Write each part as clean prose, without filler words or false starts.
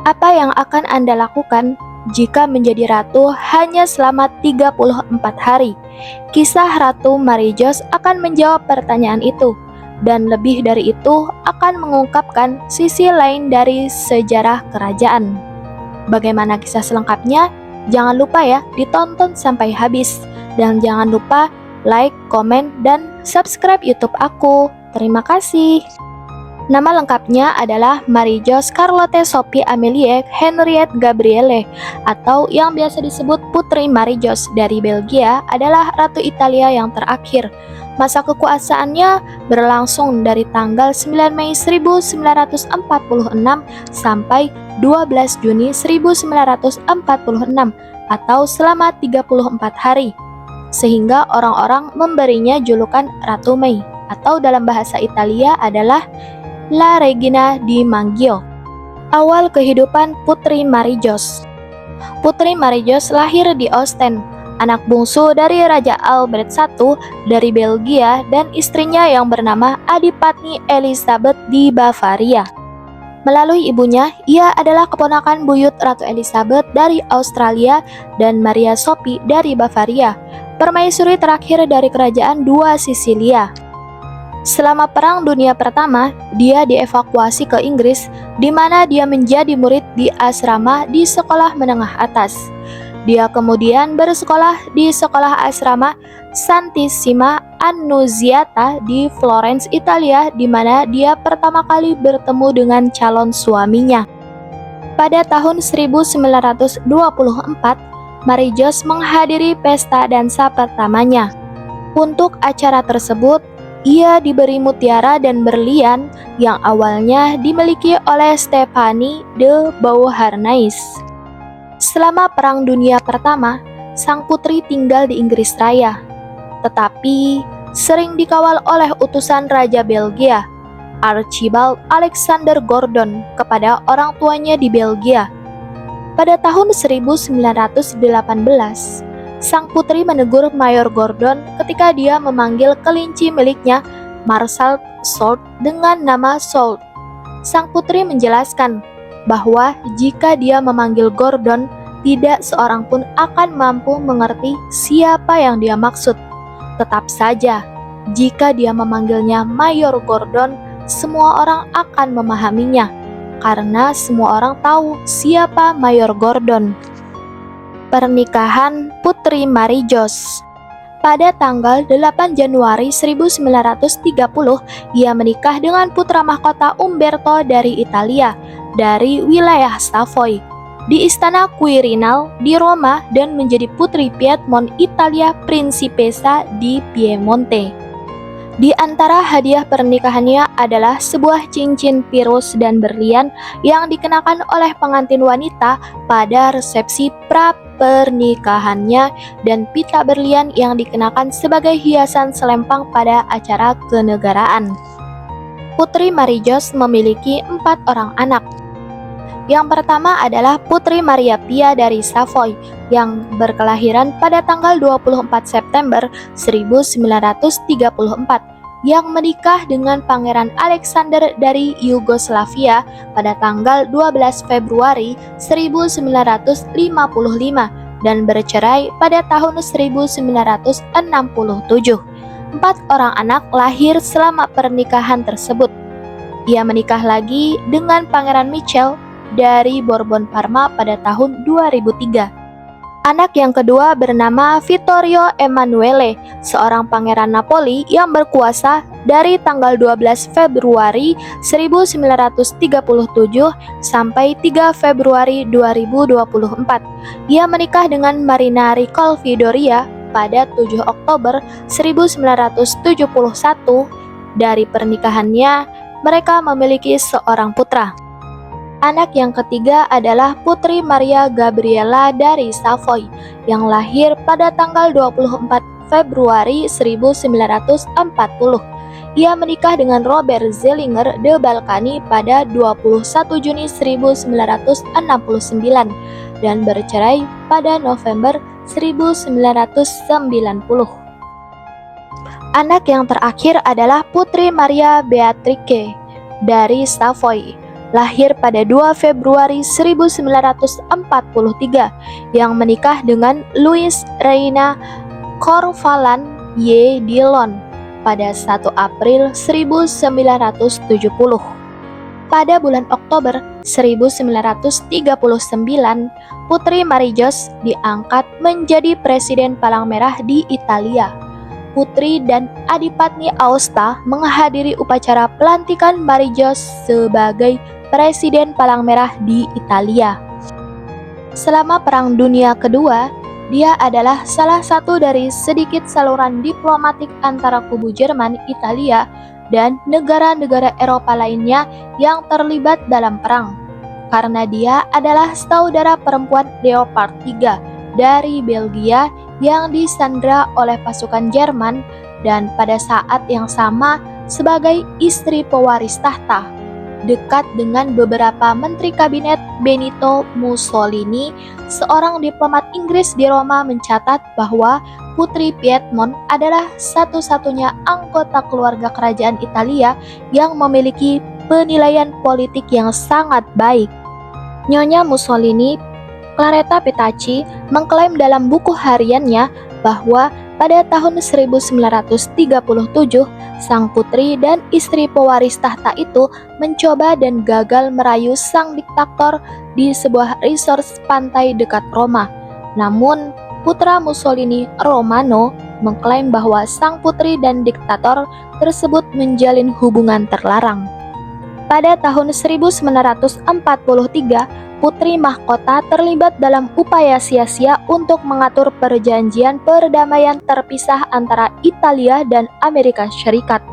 Apa yang akan Anda lakukan jika menjadi ratu hanya selama 34 hari? Kisah Ratu Marijos akan menjawab pertanyaan itu, dan lebih dari itu akan mengungkapkan sisi lain dari sejarah kerajaan. Bagaimana kisah selengkapnya? Jangan lupa ya, ditonton sampai habis. Dan jangan lupa like, komen, dan subscribe YouTube aku. Terima kasih. Nama lengkapnya adalah Marijos Charlotte Sophie Amelie Henriette Gabrielle, atau yang biasa disebut Putri Marijos dari Belgia, adalah Ratu Italia yang terakhir. Masa kekuasaannya berlangsung dari tanggal 9 Mei 1946 sampai 12 Juni 1946 atau selama 34 hari, sehingga orang-orang memberinya julukan Ratu Mei, atau dalam bahasa Italia adalah La Regina di Maggio. Awal kehidupan Putri Marijos. Putri Marijos lahir di Ostend, anak bungsu dari Raja Albert I dari Belgia dan istrinya yang bernama Adipatni Elizabeth di Bavaria. Melalui ibunya, ia adalah keponakan buyut Ratu Elizabeth dari Australia dan Maria Sophie dari Bavaria, permaisuri terakhir dari kerajaan dua Sisilia. Selama Perang Dunia Pertama, dia dievakuasi ke Inggris, di mana dia menjadi murid di asrama di sekolah menengah atas. Dia kemudian bersekolah di sekolah asrama Santissima Annunziata di Florence, Italia, di mana dia pertama kali bertemu dengan calon suaminya. Pada tahun 1924, Marijos menghadiri pesta dansa pertamanya. Untuk acara tersebut, ia diberi mutiara dan berlian yang awalnya dimiliki oleh Stephanie de Beauharnais. Selama Perang Dunia Pertama, sang putri tinggal di Inggris Raya, tetapi sering dikawal oleh utusan Raja Belgia, Archibald Alexander Gordon, kepada orang tuanya di Belgia. Pada tahun 1918, sang putri menegur Mayor Gordon ketika dia memanggil kelinci miliknya, Marshal Soult, dengan nama Soult. Sang putri menjelaskan bahwa jika dia memanggil Gordon, tidak seorang pun akan mampu mengerti siapa yang dia maksud. Tetap saja, jika dia memanggilnya Mayor Gordon, semua orang akan memahaminya, karena semua orang tahu siapa Mayor Gordon. Pernikahan Putri Marijos. Pada tanggal 8 Januari 1930, ia menikah dengan putra mahkota Umberto dari Italia, dari wilayah Savoy, di Istana Quirinal di Roma, dan menjadi putri Piedmont Italia Principessa di Piemonte. Di antara hadiah pernikahannya adalah sebuah cincin pirus dan berlian yang dikenakan oleh pengantin wanita pada resepsi pra-pernikahannya, dan pita berlian yang dikenakan sebagai hiasan selempang pada acara kenegaraan. Putri Marijos memiliki 4 orang anak. Yang pertama adalah Putri Maria Pia dari Savoy, yang berkelahiran pada tanggal 24 September 1934, yang menikah dengan Pangeran Alexander dari Yugoslavia pada tanggal 12 Februari 1955 dan bercerai pada tahun 1967. 4 orang anak lahir selama pernikahan tersebut. Ia menikah lagi dengan Pangeran Michel dari Bourbon Parma pada tahun 2003. Anak yang kedua bernama Vittorio Emanuele, seorang pangeran Napoli yang berkuasa dari tanggal 12 Februari 1937 sampai 3 Februari 2024. Ia menikah dengan Marina Ricolfi Doria pada 7 Oktober 1971. Dari pernikahannya, mereka memiliki seorang putra. Anak yang ketiga adalah Putri Maria Gabriella dari Savoy, yang lahir pada tanggal 24 Februari 1940. Ia menikah dengan Robert Zellinger de Balkany pada 21 Juni 1969 dan bercerai pada November 1990. Anak yang terakhir adalah Putri Maria Beatrike dari Savoy, lahir pada 2 Februari 1943, yang menikah dengan Louise Reina Corvalan Y. Dillon pada 1 April 1970. Pada bulan Oktober 1939, Putri Marie-José diangkat menjadi Presiden Palang Merah di Italia. Putri dan Adipatni Aosta menghadiri upacara pelantikan Marie-José sebagai Presiden Palang Merah di Italia. Selama Perang Dunia Kedua, dia adalah salah satu dari sedikit saluran diplomatik antara kubu Jerman, Italia, dan negara-negara Eropa lainnya yang terlibat dalam perang. Karena dia adalah saudara perempuan Leopard III dari Belgia yang disandra oleh pasukan Jerman, dan pada saat yang sama sebagai istri pewaris tahta. Dekat dengan beberapa menteri kabinet Benito Mussolini, seorang diplomat Inggris di Roma mencatat bahwa Putri Piedmont adalah satu-satunya anggota keluarga kerajaan Italia yang memiliki penilaian politik yang sangat baik. Nyonya Mussolini, Claretta Petacci, mengklaim dalam buku hariannya bahwa pada tahun 1937, sang putri dan istri pewaris tahta itu mencoba dan gagal merayu sang diktator di sebuah resort pantai dekat Roma. Namun, putra Mussolini, Romano, mengklaim bahwa sang putri dan diktator tersebut menjalin hubungan terlarang. Pada tahun 1943, Putri Mahkota terlibat dalam upaya sia-sia untuk mengatur perjanjian perdamaian terpisah antara Italia dan Amerika Serikat.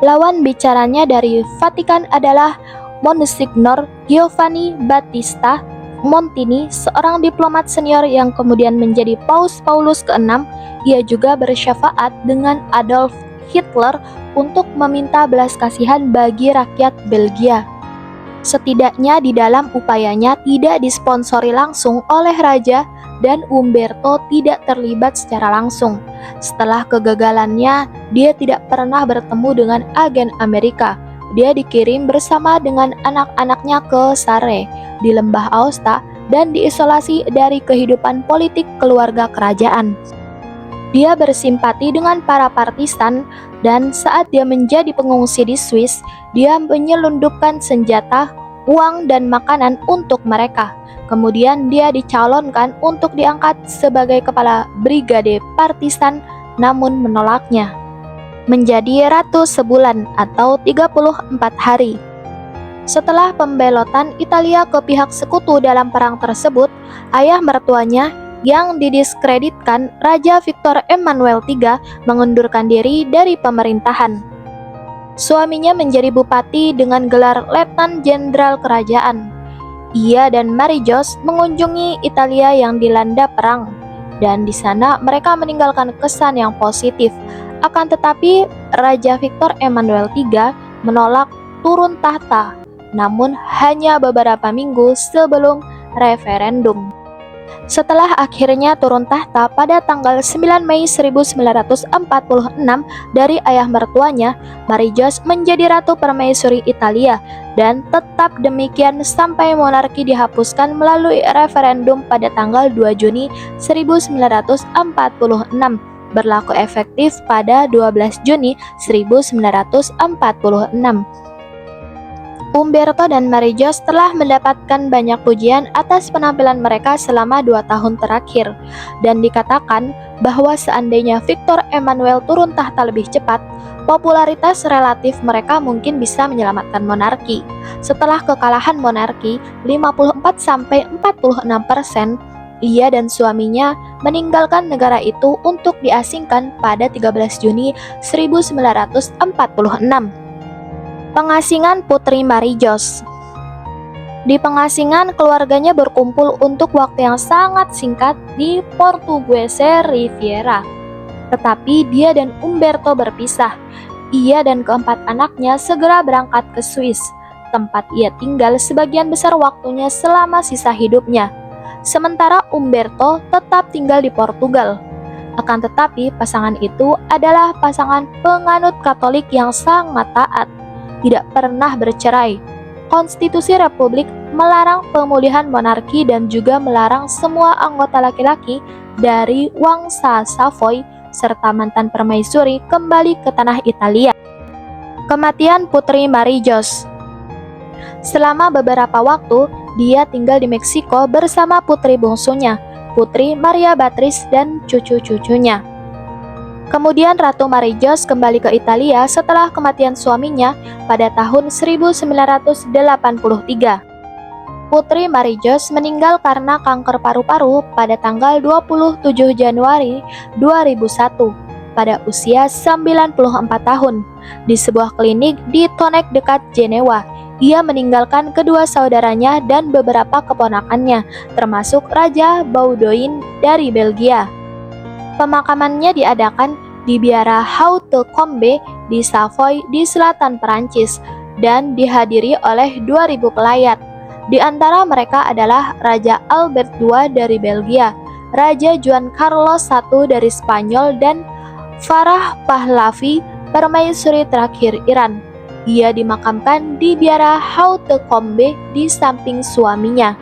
Lawan bicaranya dari Vatikan adalah Monsignor Giovanni Battista Montini, seorang diplomat senior yang kemudian menjadi Paus Paulus ke-6. Ia juga bersyafaat dengan Adolf Hitler untuk meminta belas kasihan bagi rakyat Belgia. Setidaknya di dalam upayanya tidak disponsori langsung oleh raja, dan Umberto tidak terlibat secara langsung. Setelah kegagalannya, dia tidak pernah bertemu dengan agen Amerika. Dia dikirim bersama dengan anak-anaknya ke Sarre di lembah Aosta dan diisolasi dari kehidupan politik keluarga kerajaan. Dia bersimpati dengan para partisan, dan saat dia menjadi pengungsi di Swiss, dia menyelundupkan senjata, uang, dan makanan untuk mereka. Kemudian dia dicalonkan untuk diangkat sebagai kepala brigade partisan, namun menolaknya. Menjadi ratu sebulan atau 34 hari. Setelah pembelotan Italia ke pihak sekutu dalam perang tersebut, ayah mertuanya yang didiskreditkan, Raja Victor Emmanuel III, mengundurkan diri dari pemerintahan. Suaminya menjadi bupati dengan gelar Letnan Jenderal Kerajaan. Ia dan Marie-José mengunjungi Italia yang dilanda perang, dan di sana mereka meninggalkan kesan yang positif. Akan tetapi, Raja Victor Emmanuel III menolak turun tahta, namun hanya beberapa minggu sebelum referendum. Setelah akhirnya turun tahta pada tanggal 9 Mei 1946 dari ayah mertuanya, Marie-José menjadi Ratu Permaisuri Italia, dan tetap demikian sampai monarki dihapuskan melalui referendum pada tanggal 2 Juni 1946, berlaku efektif pada 12 Juni 1946. Umberto dan Marie-José telah mendapatkan banyak pujian atas penampilan mereka selama 2 tahun terakhir, dan dikatakan bahwa seandainya Victor Emmanuel turun tahta lebih cepat, popularitas relatif mereka mungkin bisa menyelamatkan monarki. Setelah kekalahan monarki 54-46%, ia dan suaminya meninggalkan negara itu untuk diasingkan pada 13 Juni 1946. Pengasingan Putri Marie-José. Di pengasingan, keluarganya berkumpul untuk waktu yang sangat singkat di Portuguese Riviera. Tetapi dia dan Umberto berpisah. Ia dan keempat anaknya segera berangkat ke Swiss, tempat ia tinggal sebagian besar waktunya selama sisa hidupnya. Sementara Umberto tetap tinggal di Portugal. Akan tetapi, pasangan itu adalah pasangan penganut Katolik yang sangat taat, tidak pernah bercerai. Konstitusi Republik melarang pemulihan monarki dan juga melarang semua anggota laki-laki dari Wangsa Savoy serta mantan permaisuri kembali ke tanah Italia. Kematian Putri Marie-José. Selama beberapa waktu, dia tinggal di Meksiko bersama putri bungsunya, Putri Maria Beatrice dan cucu-cucunya. Kemudian Ratu Marie-José kembali ke Italia setelah kematian suaminya pada tahun 1983. Putri Marie-José meninggal karena kanker paru-paru pada tanggal 27 Januari 2001 pada usia 94 tahun di sebuah klinik di Tonek dekat Jenewa. Ia meninggalkan kedua saudaranya dan beberapa keponakannya, termasuk Raja Baudouin dari Belgia. Pemakamannya diadakan di Biara Haute-Combe di Savoy di selatan Perancis dan dihadiri oleh 2.000 pelayat. Di antara mereka adalah Raja Albert II dari Belgia, Raja Juan Carlos I dari Spanyol, dan Farah Pahlavi, permaisuri terakhir Iran. Ia dimakamkan di Biara Haute-Combe di samping suaminya.